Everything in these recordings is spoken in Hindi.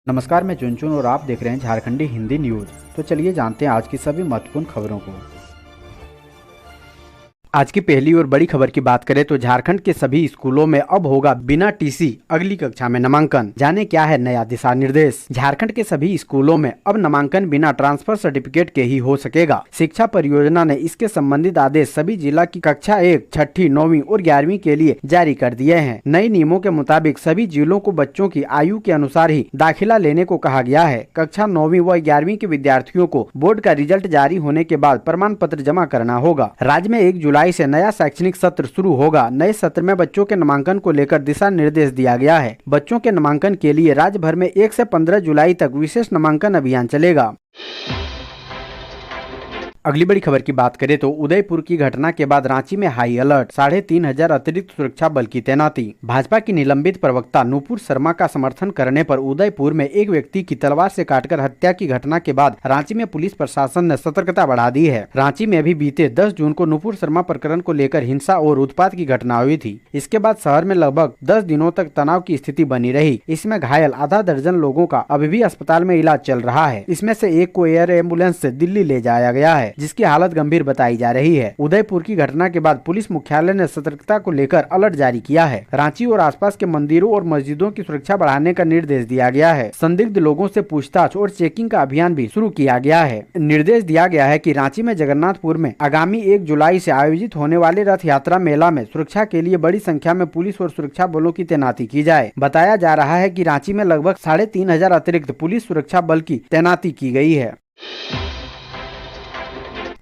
नमस्कार, मैं चुनचुन और आप देख रहे हैं झारखंडी हिंदी न्यूज। तो चलिए जानते हैं आज की सभी महत्वपूर्ण खबरों को। आज की पहली और बड़ी खबर की बात करें तो झारखंड के सभी स्कूलों में अब होगा बिना टीसी अगली कक्षा में नामांकन। जाने क्या है नया दिशा निर्देश। झारखंड के सभी स्कूलों में अब नामांकन बिना ट्रांसफर सर्टिफिकेट के ही हो सकेगा। शिक्षा परियोजना ने इसके संबंधित आदेश सभी जिला की कक्षा 1, 6ठी, 9वीं और 11वीं के लिए जारी कर दिए हैं। नए नियमों के मुताबिक सभी जिलों को बच्चों की आयु के अनुसार ही दाखिला लेने को कहा गया है। कक्षा 9वीं व 11वीं के विद्यार्थियों को बोर्ड का रिजल्ट जारी होने के बाद प्रमाण पत्र जमा करना होगा। राज्य में 1 जुलाई से नया शैक्षणिक सत्र शुरू होगा। नए सत्र में बच्चों के नामांकन को लेकर दिशा निर्देश दिया गया है। बच्चों के नामांकन के लिए राज्य भर में 1 से 15 जुलाई तक विशेष नामांकन अभियान चलेगा। अगली बड़ी खबर की बात करें तो उदयपुर की घटना के बाद रांची में हाई अलर्ट, 3500 अतिरिक्त सुरक्षा बल की तैनाती। भाजपा की निलंबित प्रवक्ता नुपुर शर्मा का समर्थन करने पर उदयपुर में एक व्यक्ति की तलवार से काटकर हत्या की घटना के बाद रांची में पुलिस प्रशासन ने सतर्कता बढ़ा दी है। रांची में भी बीते 10 जून को नुपुर शर्मा प्रकरण को लेकर हिंसा और उत्पात की घटना हुई थी। इसके बाद शहर में लगभग 10 दिनों तक तनाव की स्थिति बनी रही। इसमें घायल आधा दर्जन लोगों का अभी भी अस्पताल में इलाज चल रहा है। इसमें से एक को एयर एम्बुलेंस से दिल्ली ले जाया गया है, जिसकी हालत गंभीर बताई जा रही है। उदयपुर की घटना के बाद पुलिस मुख्यालय ने सतर्कता को लेकर अलर्ट जारी किया है। रांची और आसपास के मंदिरों और मस्जिदों की सुरक्षा बढ़ाने का निर्देश दिया गया है। संदिग्ध लोगों से पूछताछ और चेकिंग का अभियान भी शुरू किया गया है। निर्देश दिया गया है कि रांची में जगन्नाथपुर में आगामी 1 जुलाई से आयोजित होने वाले रथ यात्रा मेला में सुरक्षा के लिए बड़ी संख्या में पुलिस और सुरक्षा बलों की तैनाती की जाए। बताया जा रहा है कि रांची में लगभग 3500 अतिरिक्त पुलिस सुरक्षा बल की तैनाती की गई है।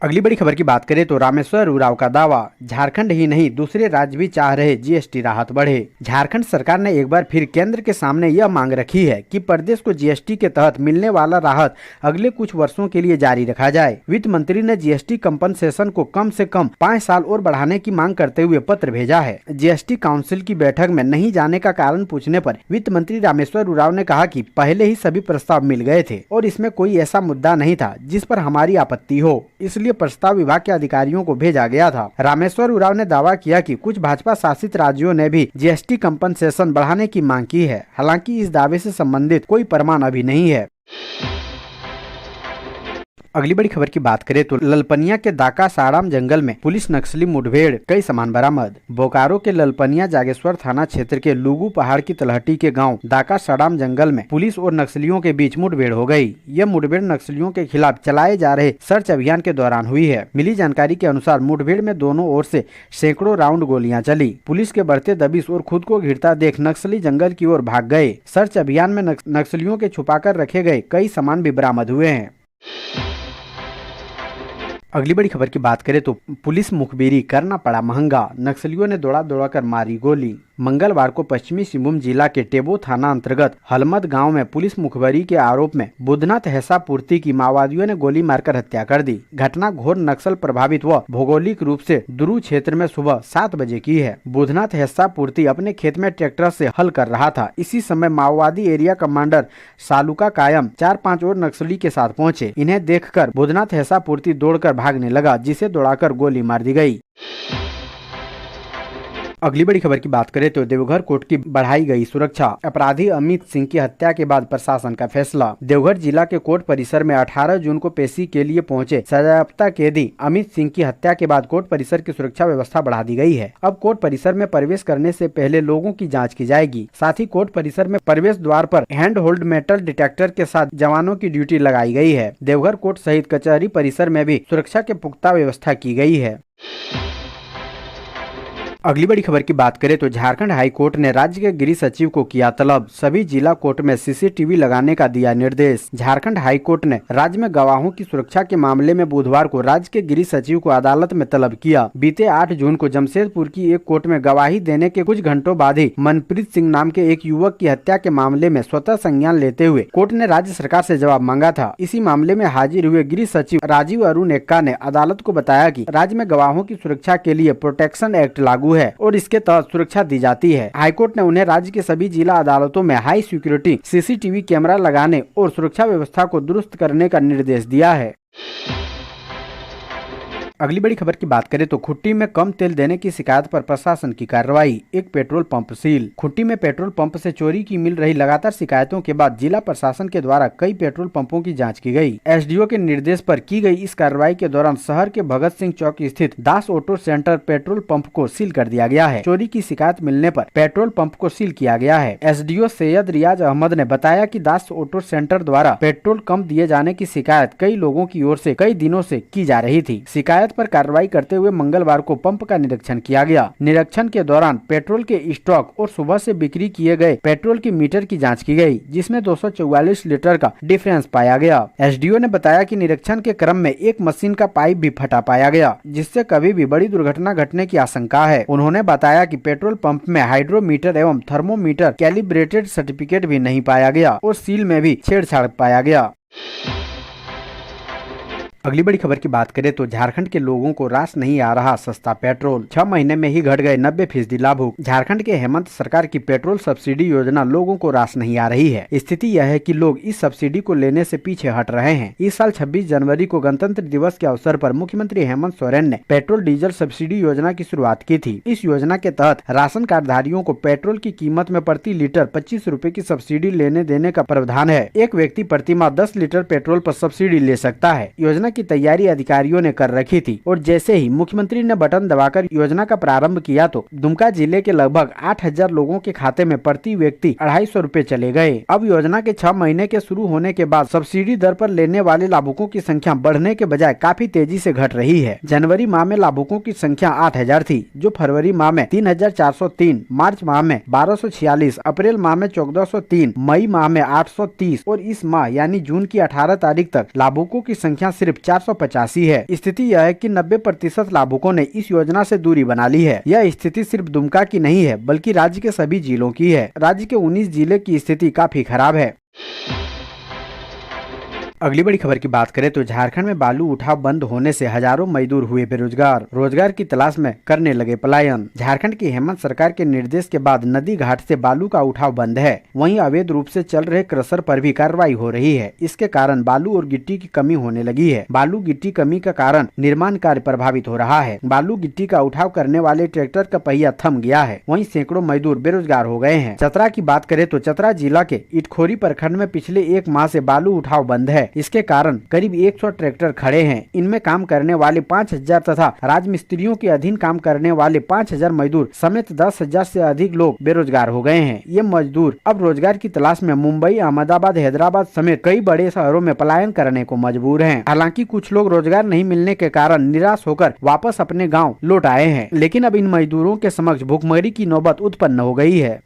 अगली बड़ी खबर की बात करें तो रामेश्वर उरांव का दावा, झारखंड ही नहीं दूसरे राज्य भी चाह रहे जीएसटी राहत बढ़े। झारखंड सरकार ने एक बार फिर केंद्र के सामने यह मांग रखी है कि प्रदेश को जीएसटी के तहत मिलने वाला राहत अगले कुछ वर्षों के लिए जारी रखा जाए। वित्त मंत्री ने जीएसटी कंपनसेशन को कम से कम 5 साल और बढ़ाने की मांग करते हुए पत्र भेजा है। जीएसटी काउंसिल की बैठक में नहीं जाने का कारण पूछने पर वित्त मंत्री रामेश्वर उरांव ने कहा कि पहले ही सभी प्रस्ताव मिल गए थे और इसमें कोई ऐसा मुद्दा नहीं था जिस पर हमारी आपत्ति हो, इसलिए प्रस्ताव विभाग के अधिकारियों को भेजा गया था। रामेश्वर उरांव ने दावा किया कि कुछ भाजपा शासित राज्यों ने भी जीएसटी कंपनसेशन बढ़ाने की मांग की है। हालांकि इस दावे से संबंधित कोई प्रमाण अभी नहीं है। अगली बड़ी खबर की बात करें तो ललपनिया के दाका साड़ाम जंगल में पुलिस नक्सली मुठभेड़, कई सामान बरामद। बोकारो के ललपनिया जागेश्वर थाना क्षेत्र के लुगु पहाड़ की तलहटी के गांव दाका साड़ाम जंगल में पुलिस और नक्सलियों के बीच मुठभेड़ हो गई। यह मुठभेड़ नक्सलियों के खिलाफ चलाए जा रहे सर्च अभियान के दौरान हुई है। मिली जानकारी के अनुसार मुठभेड़ में दोनों ओर से सैकड़ों राउंड गोलियां चली। पुलिस के बढ़ते दबिश और खुद को घिरता देख नक्सली जंगल की ओर भाग गए। सर्च अभियान में नक्सलियों के छुपाकर रखे गए कई सामान भी बरामद हुए हैं। अगली बड़ी खबर की बात करें तो पुलिस मुखबिरी करना पड़ा महंगा, नक्सलियों ने दौड़ा दौड़ा कर मारी गोली। मंगलवार को पश्चिमी सिंहभूम जिला के टेबो थाना अंतर्गत हलमत गांव में पुलिस मुखबिरी के आरोप में बुधनाथ हैसा पूर्ति की माओवादियों ने गोली मारकर हत्या कर दी। घटना घोर नक्सल प्रभावित व भौगोलिक रूप से दुरू क्षेत्र में सुबह 7 बजे की है। बुधनाथ हैसा पूर्ति अपने खेत में ट्रैक्टर से हल कर रहा था। इसी समय माओवादी एरिया कमांडर सालुका कायम 4-5 और नक्सली के साथ पहुंचे। इन्हें देखकर बुधनाथ हैसा पूर्ति दौड़कर भागने लगा, जिसे दौड़ाकर गोली मार दी गई। अगली बड़ी खबर की बात करें तो देवघर कोर्ट की बढ़ाई गई सुरक्षा, अपराधी अमित सिंह की हत्या के बाद प्रशासन का फैसला। देवघर जिला के कोर्ट परिसर में 18 जून को पेशी के लिए पहुंचे सजायाफ्ता कैदी अमित सिंह की हत्या के बाद कोर्ट परिसर की सुरक्षा व्यवस्था बढ़ा दी गई है। अब कोर्ट परिसर में प्रवेश करने से पहले लोगों की जाँच की जाएगी। साथ ही कोर्ट परिसर में प्रवेश द्वार पर हैंड होल्ड मेटल डिटेक्टर के साथ जवानों की ड्यूटी लगाई गई है। देवघर कोर्ट सहित कचहरी परिसर में भी सुरक्षा के पुख्ता व्यवस्था की गई है। अगली बड़ी खबर की बात करें तो झारखंड हाई कोर्ट ने राज्य के गृह सचिव को किया तलब, सभी जिला कोर्ट में सीसीटीवी लगाने का दिया निर्देश। झारखंड हाई कोर्ट ने राज्य में गवाहों की सुरक्षा के मामले में बुधवार को राज्य के गृह सचिव को अदालत में तलब किया। बीते 8 जून को जमशेदपुर की एक कोर्ट में गवाही देने के कुछ घंटों बाद ही मनप्रीत सिंह नाम के एक युवक की हत्या के मामले में स्वतः संज्ञान लेते हुए कोर्ट ने राज्य सरकार से जवाब मांगा था। इसी मामले में हाजिर हुए गृह सचिव राजीव अरुण एक्का ने अदालत को बताया कि राज्य में गवाहों की सुरक्षा के लिए प्रोटेक्शन एक्ट लागू है और इसके तहत सुरक्षा दी जाती है। हाईकोर्ट ने उन्हें राज्य के सभी जिला अदालतों में हाई सिक्योरिटी सीसीटीवी कैमरा लगाने और सुरक्षा व्यवस्था को दुरुस्त करने का निर्देश दिया है। अगली बड़ी खबर की बात करें तो खुट्टी में कम तेल देने की शिकायत पर प्रशासन की कार्रवाई, एक पेट्रोल पंप सील। खुट्टी में पेट्रोल पंप से चोरी की मिल रही लगातार शिकायतों के बाद जिला प्रशासन के द्वारा कई पेट्रोल पंपों की जांच की गई। एसडीओ के निर्देश पर की गई इस कार्रवाई के दौरान शहर के भगत सिंह चौक स्थित दास ऑटो सेंटर पेट्रोल पंप को सील कर दिया गया है। चोरी की शिकायत मिलने पर पेट्रोल पंप को सील किया गया है। एसडीओ सैयद रियाज अहमद ने बताया कि दास ऑटो सेंटर द्वारा पेट्रोल कम दिए जाने की शिकायत कई लोगों की ओर से कई दिनों से की जा रही थी। शिकायत पर कार्रवाई करते हुए मंगलवार को पंप का निरीक्षण किया गया। निरीक्षण के दौरान पेट्रोल के स्टॉक और सुबह से बिक्री किए गए पेट्रोल की मीटर की जांच की गई, जिसमें 244 लीटर का डिफरेंस पाया गया। एसडीओ ने बताया कि निरीक्षण के क्रम में एक मशीन का पाइप भी फटा पाया गया, जिससे कभी भी बड़ी दुर्घटना घटने की आशंका है। उन्होंने बताया कि पेट्रोल पंप में हाइड्रोमीटर एवं थर्मोमीटर कैलिब्रेटेड सर्टिफिकेट भी नहीं पाया गया और सील में भी छेड़छाड़ पाया गया। अगली बड़ी खबर की बात करें तो झारखंड के लोगों को रास नहीं आ रहा सस्ता पेट्रोल, 6 महीने में ही घट गए 90% लाभुक। झारखंड के हेमंत सरकार की पेट्रोल सब्सिडी योजना लोगों को रास नहीं आ रही है। स्थिति यह है कि लोग इस सब्सिडी को लेने से पीछे हट रहे हैं। इस साल 26 जनवरी को गणतंत्र दिवस के अवसर पर मुख्यमंत्री हेमंत सोरेन ने पेट्रोल डीजल सब्सिडी योजना की शुरुआत की थी। इस योजना के तहत राशन कार्डधारियों को पेट्रोल की कीमत में प्रति लीटर 25 रुपए की सब्सिडी लेने देने का प्रावधान है। एक व्यक्ति प्रति माह 10 लीटर पेट्रोल पर सब्सिडी ले सकता है। योजना की तैयारी अधिकारियों ने कर रखी थी और जैसे ही मुख्यमंत्री ने बटन दबाकर योजना का प्रारंभ किया तो दुमका जिले के लगभग 8000 लोगों के खाते में प्रति व्यक्ति 250 रुपए चले गए। अब योजना के 6 महीने के शुरू होने के बाद सब्सिडी दर पर लेने वाले लाभुकों की संख्या बढ़ने के बजाय काफी तेजी से घट रही है। जनवरी माह में लाभुकों की संख्या 8000 थी, जो फरवरी माह में 3403, मार्च माह में 1246, अप्रैल माह में 1403, मई माह में 830 और इस माह यानी जून की 18 तारीख तक लाभुकों की संख्या सिर्फ 485 है। स्थिति यह है कि 90% लाभुकों ने इस योजना से दूरी बना ली है। यह स्थिति सिर्फ दुमका की नहीं है, बल्कि राज्य के सभी जिलों की है। राज्य के 19 जिले की स्थिति काफी खराब है। अगली बड़ी खबर की बात करें तो झारखंड में बालू उठाव बंद होने से हजारों मजदूर हुए बेरोजगार, रोजगार की तलाश में करने लगे पलायन। झारखंड की हेमंत सरकार के निर्देश के बाद नदी घाट से बालू का उठाव बंद है। वहीं अवैध रूप से चल रहे क्रशर पर भी कार्रवाई हो रही है। इसके कारण बालू और गिट्टी की कमी होने लगी है। बालू गिट्टी कमी का कारण निर्माण कार्य प्रभावित हो रहा है। बालू गिट्टी का उठाव करने वाले ट्रैक्टर का पहिया थम गया है। वहीं सैकड़ों मजदूर बेरोजगार हो गए हैं। चतरा की बात करें तो चतरा जिला के इटखोरी प्रखंड में पिछले 1 माह से बालू उठाव बंद है। इसके कारण करीब 100 ट्रैक्टर खड़े हैं। इनमें काम करने वाले 5000 तथा राजमिस्त्रियों के अधीन काम करने वाले 5000 मजदूर समेत 10,000 से अधिक लोग बेरोजगार हो गए हैं। ये मजदूर अब रोजगार की तलाश में मुंबई, अहमदाबाद, हैदराबाद समेत कई बड़े शहरों में पलायन करने को मजबूर हैं। हालांकि कुछ लोग रोजगार नहीं मिलने के कारण निराश होकर वापस अपने गाँव लौट आए हैं, लेकिन अब इन मजदूरों के समक्ष भुखमरी की नौबत उत्पन्न हो गई है।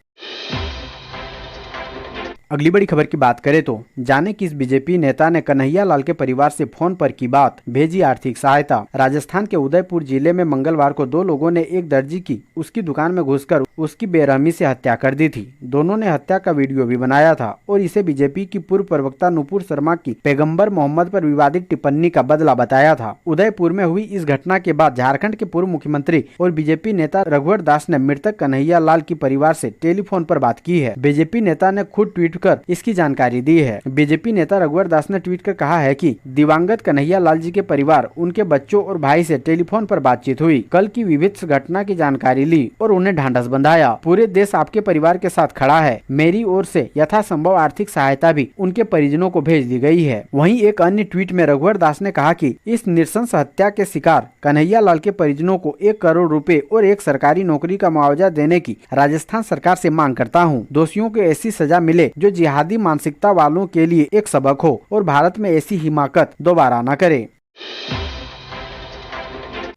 अगली बड़ी खबर की बात करें तो जाने किस बीजेपी नेता ने कन्हैया लाल के परिवार से फोन पर की बात, भेजी आर्थिक सहायता। राजस्थान के उदयपुर जिले में मंगलवार को 2 लोगों ने एक दर्जी की उसकी दुकान में घुसकर उसकी बेरहमी से हत्या कर दी थी। दोनों ने हत्या का वीडियो भी बनाया था और इसे बीजेपी की पूर्व प्रवक्ता नुपुर शर्मा की पैगंबर मोहम्मद पर विवादित टिप्पणी का बदला बताया था। उदयपुर में हुई इस घटना के बाद झारखंड के पूर्व मुख्यमंत्री और बीजेपी नेता रघुवर दास ने मृतक कन्हैया लाल की परिवार से टेलीफोन पर बात की है। बीजेपी नेता ने खुद ट्वीट कर इसकी जानकारी दी है। बीजेपी नेता रघुवर दास ने ट्वीट कर कहा है कि दिवंगत कन्हैया लाल जी के परिवार, उनके बच्चों और भाई से टेलीफोन पर बातचीत हुई। कल की विभत्स घटना की जानकारी ली और उन्हें ढांढस बंधाया। पूरे देश आपके परिवार के साथ खड़ा है। मेरी ओर से यथासंभव आर्थिक सहायता भी उनके परिजनों को भेज दी गई है। वहीं एक अन्य ट्वीट में रघुवर दास ने कहा कि इस नृशंस हत्या के शिकार कन्हैया लाल के परिजनों को 1 करोड़ रुपए और एक सरकारी नौकरी का मुआवजा देने की राजस्थान सरकार से मांग करता हूं। दोषियों को ऐसी सजा मिले जो जिहादी मानसिकता वालों के लिए एक सबक हो और भारत में ऐसी हिमाकत दोबारा न करे।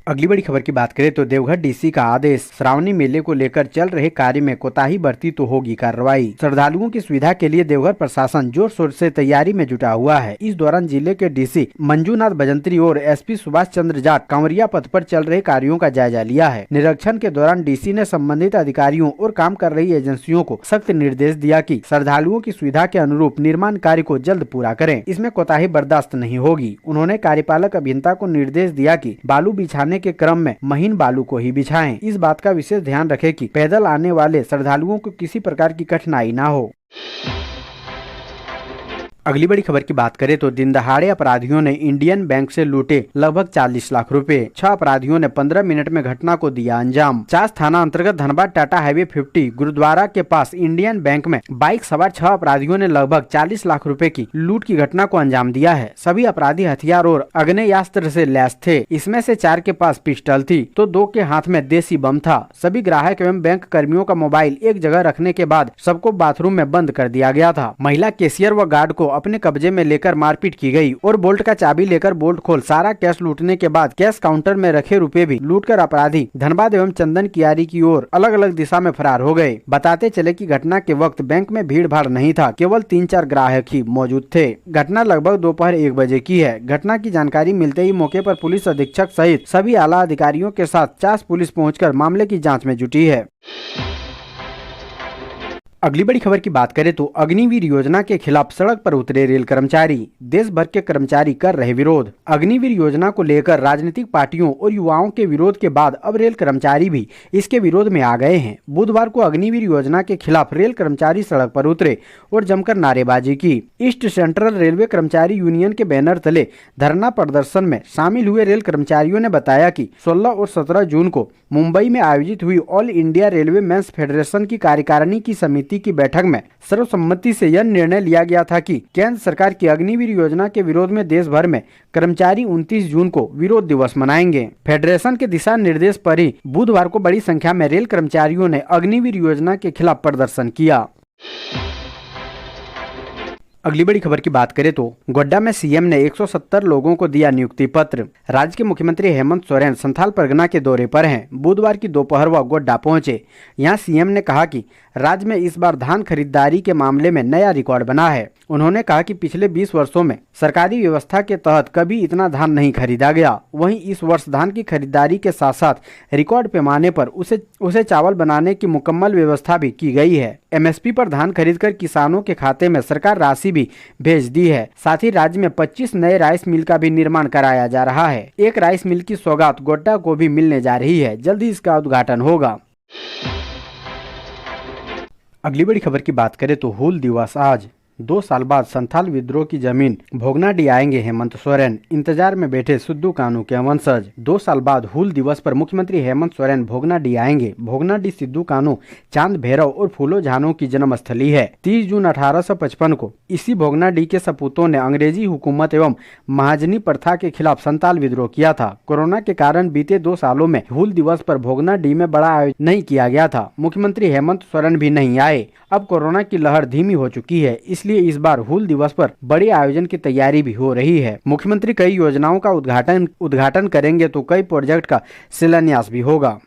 अगली बड़ी खबर की बात करें तो देवघर डीसी का आदेश, श्रावणी मेले को लेकर चल रहे कार्य में कोताही बरती तो होगी कार्रवाई। श्रद्धालुओं की सुविधा के लिए देवघर प्रशासन जोर शोर से तैयारी में जुटा हुआ है। इस दौरान जिले के डीसी मंजूनाथ भजंत्री और एसपी सुभाष चंद्र जाट कांवरिया पथ पर चल रहे कार्यों का जायजा लिया है। निरीक्षण के दौरान डीसी ने संबंधित अधिकारियों और काम कर रही एजेंसियों को सख्त निर्देश दिया कि श्रद्धालुओं की सुविधा के अनुरूप निर्माण कार्य को जल्द पूरा करें। इसमें कोताही बर्दाश्त नहीं होगी। उन्होंने कार्यपालक अभियंता को निर्देश दिया कि बालू बिछाने के क्रम में महीन बालू को ही बिछाएं। इस बात का विशेष ध्यान रखें कि पैदल आने वाले श्रद्धालुओं को किसी प्रकार की कठिनाई ना हो। अगली बड़ी खबर की बात करें तो दिन दहाड़े अपराधियों ने इंडियन बैंक से लूटे लगभग 40 लाख रुपए। 6 अपराधियों ने 15 मिनट में घटना को दिया अंजाम। चास थाना अंतर्गत धनबाद टाटा हाईवे 50 गुरुद्वारा के पास इंडियन बैंक में बाइक सवार 6 अपराधियों ने लगभग 40 लाख रुपए की लूट की घटना को अंजाम दिया है। सभी अपराधी हथियार और आग्नेयास्त्र से लैस थे। इसमें से 4 के पास पिस्टल थी तो 2 के हाथ में देसी बम था। सभी ग्राहक एवं बैंक कर्मियों का मोबाइल एक जगह रखने के बाद सबको बाथरूम में बंद कर दिया गया था। महिला कैशियर व गार्ड को अपने कब्जे में लेकर मारपीट की गई और बोल्ट का चाबी लेकर बोल्ट खोल सारा कैश लूटने के बाद कैश काउंटर में रखे रुपए भी लूटकर अपराधी धनबाद एवं चंदन कियारी की ओर अलग अलग दिशा में फरार हो गए। बताते चले कि घटना के वक्त बैंक में भीड़ भाड़ नहीं था, केवल 3-4 ग्राहक ही मौजूद थे। घटना लगभग दोपहर 1 बजे की है। घटना की जानकारी मिलते ही मौके पर पुलिस अधीक्षक सहित सभी आला अधिकारियों के साथ चास पुलिस पहुंचकर मामले की जाँच में जुटी है। अगली बड़ी खबर की बात करें तो अग्निवीर योजना के खिलाफ सड़क पर उतरे रेल कर्मचारी। देश भर के कर्मचारी कर रहे विरोध। अग्निवीर योजना को लेकर राजनीतिक पार्टियों और युवाओं के विरोध के बाद अब रेल कर्मचारी भी इसके विरोध में आ गए हैं। बुधवार को अग्निवीर योजना के खिलाफ रेल कर्मचारी सड़क पर उतरे और जमकर नारेबाजी की। ईस्ट सेंट्रल रेलवे कर्मचारी यूनियन के बैनर तले धरना प्रदर्शन में शामिल हुए रेल कर्मचारियों ने बताया कि 16 और 17 जून को मुंबई में आयोजित हुई all India railway men's federation की कार्यकारिणी की समिति की बैठक में सर्वसम्मति से यह निर्णय लिया गया था कि केंद्र सरकार की अग्निवीर योजना के विरोध में देश भर में कर्मचारी 29 जून को विरोध दिवस मनाएंगे। फेडरेशन के दिशा निर्देश पर ही बुधवार को बड़ी संख्या में रेल कर्मचारियों ने अग्निवीर योजना के खिलाफ प्रदर्शन किया। अगली बड़ी खबर की बात करें तो गोड्डा में सीएम ने 170 लोगों को दिया नियुक्ति पत्र। राज्य के मुख्यमंत्री हेमंत सोरेन संथाल परगना के दौरे पर हैं। बुधवार की दोपहर वह गोड्डा पहुंचे। यहां सीएम ने कहा कि राज्य में इस बार धान खरीदारी के मामले में नया रिकॉर्ड बना है। उन्होंने कहा कि पिछले 20 वर्षों में सरकारी व्यवस्था के तहत कभी इतना धान नहीं खरीदा गया। वहीं इस वर्ष धान की खरीदारी के साथ साथ रिकॉर्ड पैमाने पर उसे चावल बनाने की मुकम्मल व्यवस्था भी की गई है। एमएसपी पर धान खरीदकर किसानों के खाते में सरकार राशि भी भेज दी है। साथ ही राज्य में 25 नए राइस मिल का भी निर्माण कराया जा रहा है। एक राइस मिल की सौगात गोड्डा को भी मिलने जा रही है। जल्द ही इसका उद्घाटन होगा। अगली बड़ी खबर की बात करें तो हूल दिवस आज। 2 साल बाद संथाल विद्रोह की जमीन भोगनाडीह आएंगे हेमंत सोरेन। इंतजार में बैठे सिद्धू कानू के वंशज। 2 साल बाद हूल दिवस पर मुख्यमंत्री हेमंत सोरेन भोगनाडीह आएंगे। भोगनाडीह सिद्धू कानू, चांद भैरव और फूलो झानो की जन्मस्थली है। 30 जून 1855 को इसी भोगनाडीह के सपूतों ने अंग्रेजी हुकूमत एवं महाजनी प्रथा के खिलाफ संथाल विद्रोह किया था। कोरोना के कारण बीते 2 सालों में हूल दिवस पर भोगनाडीह में बड़ा आयोजन नहीं किया गया था। मुख्यमंत्री हेमंत सोरेन भी नहीं आए। अब कोरोना की लहर धीमी हो चुकी है, इसलिए इस बार हूल दिवस पर बड़े आयोजन की तैयारी भी हो रही है। मुख्यमंत्री कई योजनाओं का उद्घाटन करेंगे तो कई प्रोजेक्ट का शिलान्यास भी होगा।